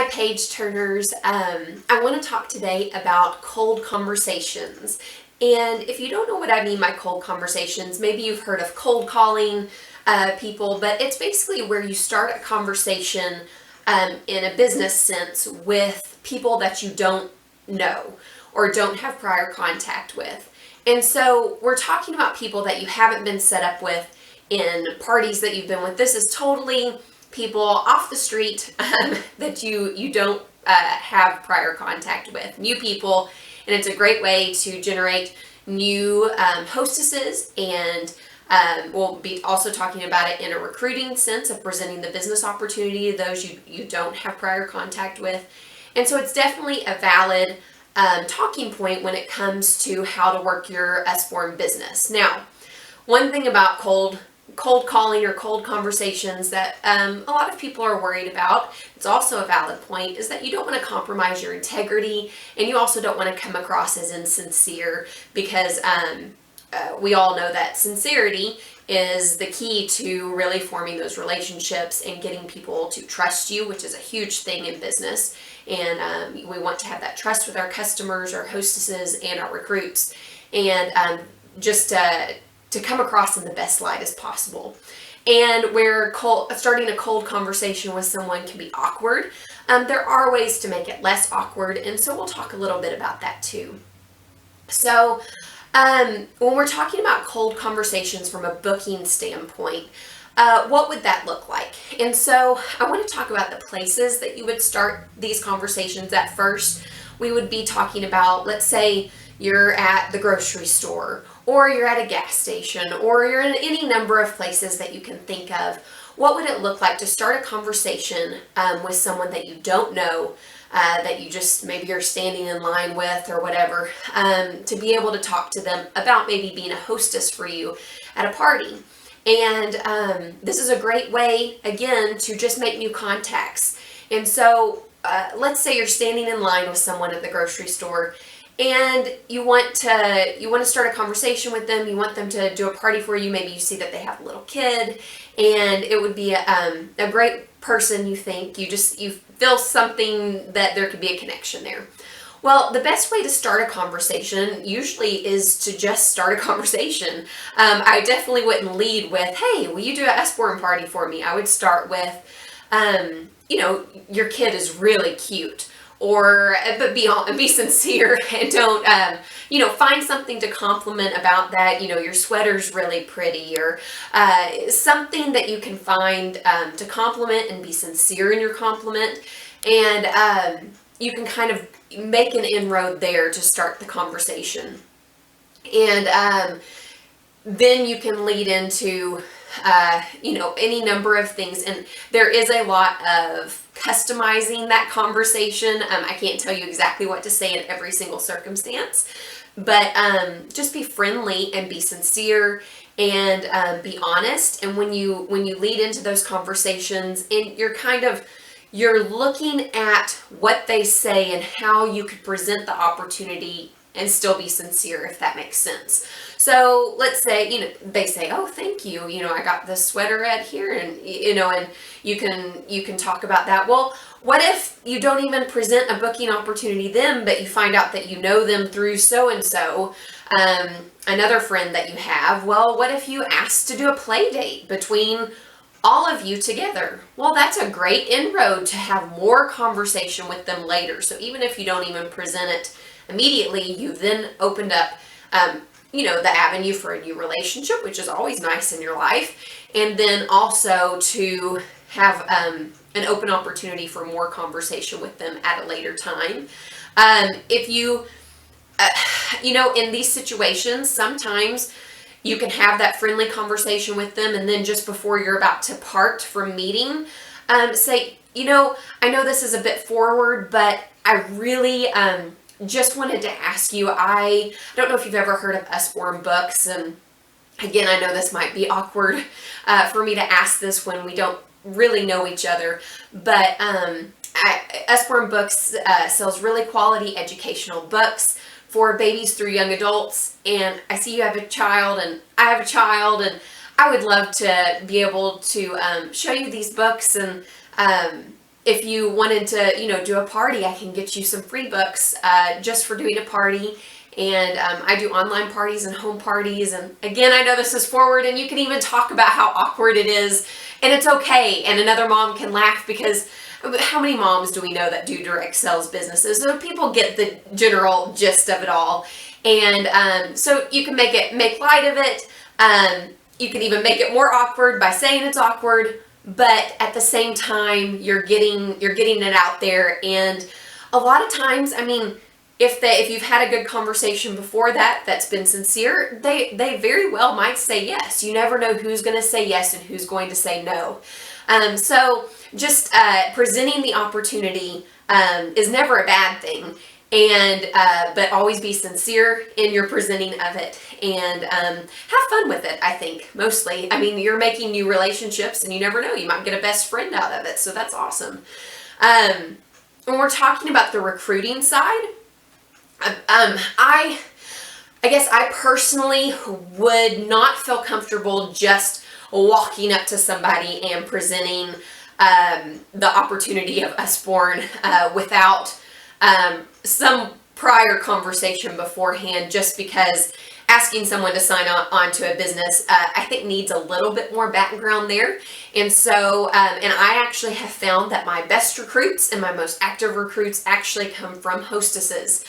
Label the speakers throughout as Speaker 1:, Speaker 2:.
Speaker 1: Hi, page turners. I want to talk today about cold conversations. And if you don't know what I mean by cold conversations, maybe you've heard of cold calling people, but it's basically where you start a conversation in a business sense with people that you don't know or don't have prior contact with. And so we're talking about people that you haven't been set up with in parties that you've been with. This is totally people off the street that you don't have prior contact with, new people, and it's a great way to generate new hostesses. And we'll be also talking about it in a recruiting sense of presenting the business opportunity to those you don't have prior contact with. And so it's definitely a valid talking point when it comes to how to work your Usborne business. Now, one thing about cold calling or cold conversations that a lot of people are worried about, it's also a valid point, is that you don't want to compromise your integrity, and you also don't want to come across as insincere, because we all know that sincerity is the key to really forming those relationships and getting people to trust you, which is a huge thing in business. And we want to have that trust with our customers, our hostesses, and our recruits, and just to come across in the best light as possible. And where starting a cold conversation with someone can be awkward, there are ways to make it less awkward, and so we'll talk a little bit about that too. So when we're talking about cold conversations from a booking standpoint, what would that look like? And so I want to talk about the places that you would start these conversations at first. We would be talking about, let's say you're at the grocery store, or you're at a gas station, or you're in any number of places that you can think of. What would it look like to start a conversation with someone that you don't know, that you just maybe you're standing in line with or whatever, to be able to talk to them about maybe being a hostess for you at a party. And this is a great way, again, to just make new contacts. And so let's say you're standing in line with someone at the grocery store, and you want to start a conversation with them. You want them to do a party for you. Maybe you see that they have a little kid, and it would be a great person. You think you feel something that there could be a connection there. Well, the best way to start a conversation usually is to just start a conversation. I definitely wouldn't lead with, "Hey, will you do an Usborne party for me?" I would start with, your kid is really cute. But be sincere, and don't, find something to compliment about that. Your sweater's really pretty, or something that you can find to compliment, and be sincere in your compliment. And you can kind of make an inroad there to start the conversation. And then you can lead into any number of things. And there is a lot of customizing that conversation. I can't tell you exactly what to say in every single circumstance, but just be friendly and be sincere, and be honest. And when you lead into those conversations, and you're looking at what they say and how you could present the opportunity and still be sincere, if that makes sense. So let's say, they say, "Oh, thank you. I got this sweater at here," and, and you can talk about that. Well, what if you don't even present a booking opportunity then, but you find out that you know them through so-and-so, another friend that you have? Well, what if you ask to do a play date between all of you together? Well, that's a great inroad to have more conversation with them later. So even if you don't even present it immediately, you've then opened up, the avenue for a new relationship, which is always nice in your life. And then also to have an open opportunity for more conversation with them at a later time. If you, in these situations, sometimes you can have that friendly conversation with them, and then just before you're about to part from meeting, say, I know this is a bit forward, but I really just wanted to ask you, I don't know if you've ever heard of Usborne books, and again, I know this might be awkward for me to ask this when we don't really know each other, but Usborne Books sells really quality educational books for babies through young adults, and I see you have a child, and I have a child, and I would love to be able to show you these books and if you wanted to, do a party, I can get you some free books just for doing a party. And I do online parties and home parties. And again, I know this is forward, and you can even talk about how awkward it is, and it's okay. And another mom can laugh, because how many moms do we know that do direct sales businesses? So people get the general gist of it all. And so you can make light of it. You can even make it more awkward by saying it's awkward, but at the same time, you're getting it out there. And a lot of times, I mean, if you've had a good conversation before that's been sincere, they very well might say yes. You never know who's going to say yes and who's going to say no. So just presenting the opportunity is never a bad thing. And but always be sincere in your presenting of it, and have fun with it. I think mostly. I mean, you're making new relationships, and you never know, you might get a best friend out of it. So that's awesome. When we're talking about the recruiting side, I guess I personally would not feel comfortable just walking up to somebody and presenting the opportunity of Usborne without some prior conversation beforehand, just because asking someone to sign on to a business, I think needs a little bit more background there. And so, and I actually have found that my best recruits and my most active recruits actually come from hostesses,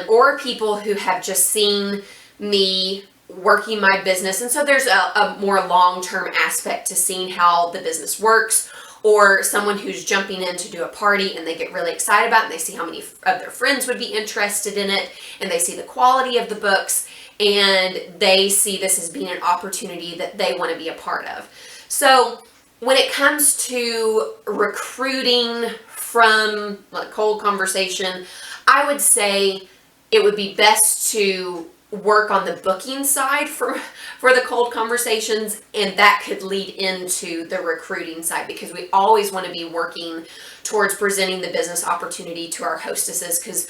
Speaker 1: or people who have just seen me working my business. And so there's a more long-term aspect to seeing how the business works, or someone who's jumping in to do a party and they get really excited about it, and they see how many of their friends would be interested in it, and they see the quality of the books, and they see this as being an opportunity that they want to be a part of. So when it comes to recruiting from like cold conversation, I would say it would be best to work on the booking side for the cold conversations, and that could lead into the recruiting side, because we always want to be working towards presenting the business opportunity to our hostesses, because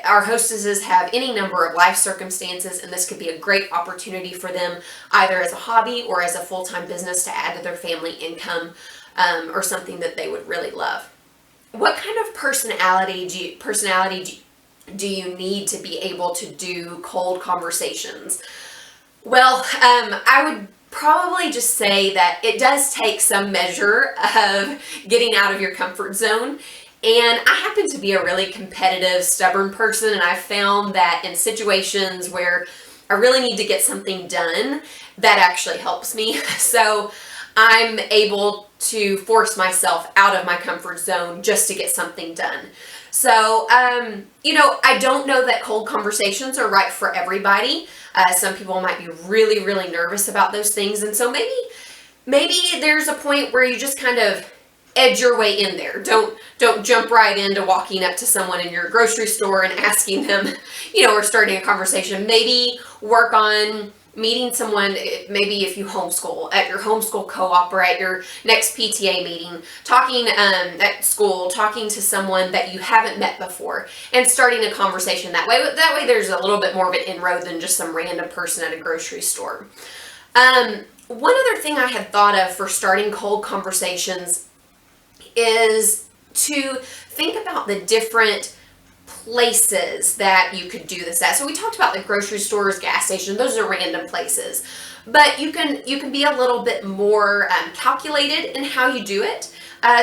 Speaker 1: our hostesses have any number of life circumstances, and this could be a great opportunity for them, either as a hobby or as a full-time business, to add to their family income, or something that they would really love. What kind of personality do you need to be able to do cold conversations? Well, I would probably just say that it does take some measure of getting out of your comfort zone. And I happen to be a really competitive, stubborn person, and I've found that in situations where I really need to get something done, that actually helps me. So I'm able to force myself out of my comfort zone just to get something done. So, I don't know that cold conversations are right for everybody. Some people might be really, really nervous about those things. And so maybe there's a point where you just kind of edge your way in there. Don't jump right into walking up to someone in your grocery store and asking them, or starting a conversation. Maybe work on meeting someone, maybe if you homeschool, at your homeschool co-op or at your next PTA meeting, talking at school, talking to someone that you haven't met before, and starting a conversation that way. That way there's a little bit more of an inroad than just some random person at a grocery store. One other thing I had thought of for starting cold conversations is to think about the different places that you could do this at. So we talked about the grocery stores, gas stations, those are random places. But you can be a little bit more calculated in how you do it.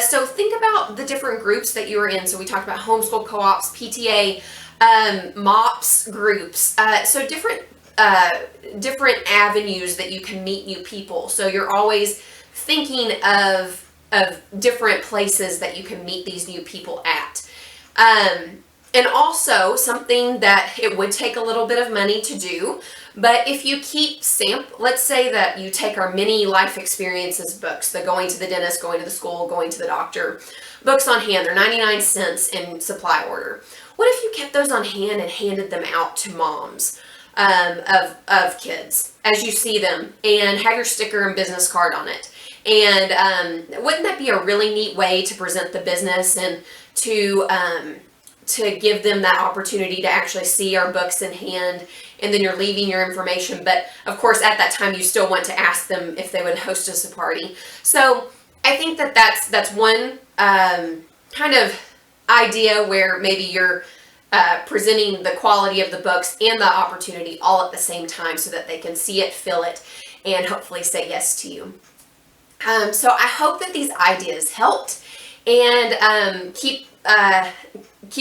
Speaker 1: So think about the different groups that you are in. So we talked about homeschool co-ops, PTA, MOPS groups. So different avenues that you can meet new people. So you're always thinking of different places that you can meet these new people at. And also something that it would take a little bit of money to do, but if you keep let's say that you take our mini life experiences books, the going to the dentist, going to the school, going to the doctor, books on hand, they're 99 cents in supply order. What if you kept those on hand and handed them out to moms of kids as you see them, and have your sticker and business card on it? And wouldn't that be a really neat way to present the business and to give them that opportunity to actually see our books in hand, and then you're leaving your information. But of course, at that time, you still want to ask them if they would host us a party. So I think that that's one kind of idea where maybe you're presenting the quality of the books and the opportunity all at the same time so that they can see it, feel it, and hopefully say yes to you. So I hope that these ideas helped, and keep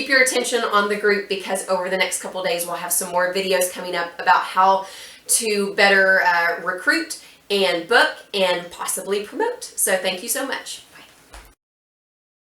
Speaker 1: your attention on the group, because over the next couple of days we'll have some more videos coming up about how to better recruit and book and possibly promote. So thank you so much.